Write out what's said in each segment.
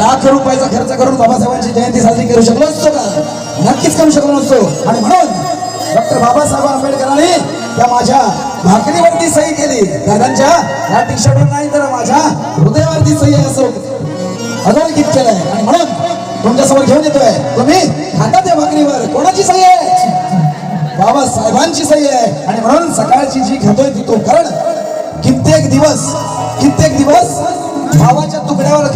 लाख रुपयाचा खर्च करून बाबासाहेबांची जयंती साजरी करू शकलो असतो का? नक्कीच करू शकलो नसतो. आणि म्हणून डॉक्टर बाबासाहेब आंबेडकरांनी त्या माझ्या भाकरीवरती सही केली. दादांच्या या टी शर्टवर नाही तर माझ्या हृदयावरती सही आहे असं अधोरेखित केलंय. आणि म्हणून तुमच्यासमोर घेऊन येतोय. तुम्ही खाता त्या भाकरीवर कोणाची सही आहे? बाबासाहेबांची सही आहे. आणि म्हणून सकाळची जी घेतोय ती तो, कारण कित्येक दिवस भावाच्या तुकड्यावर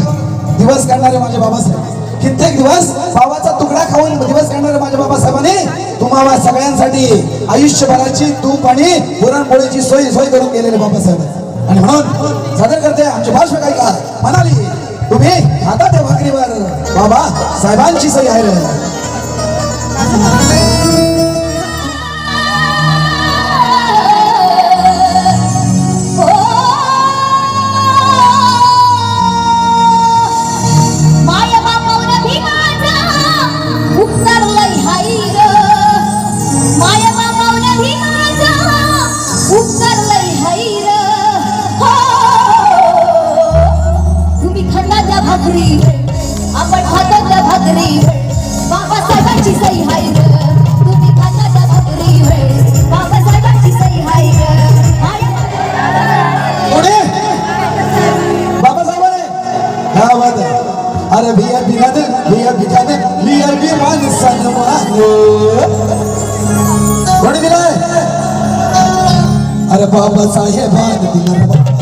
दिवस काढणारे माझे बाबासाहेब, कित्येक दिवस भावाचा तुकडा खाऊन दिवस काढणारे माझ्या बाबासाहेबांनी तुम्हाला सगळ्यांसाठी आयुष्यभराची तूप आणि पुरणपोळीची सोय करून गेलेले बाबासाहेब. आणि म्हणून सादर करते आमची भाषा काय का म्हणाली, तुम्ही खाता त्या भाकरीवर बाबा साहेबांची सही आहे. आपण खातो त्या भाकरी बाबासाहेबांची सही आहे. तुम्ही खाता त्या भाकरी बाबासाहेबांची सही आहे. अरे भिया भिकाने लिया विमान सन्मान कोणी दिलाय? अरे बाबासाहेबांनी दिला.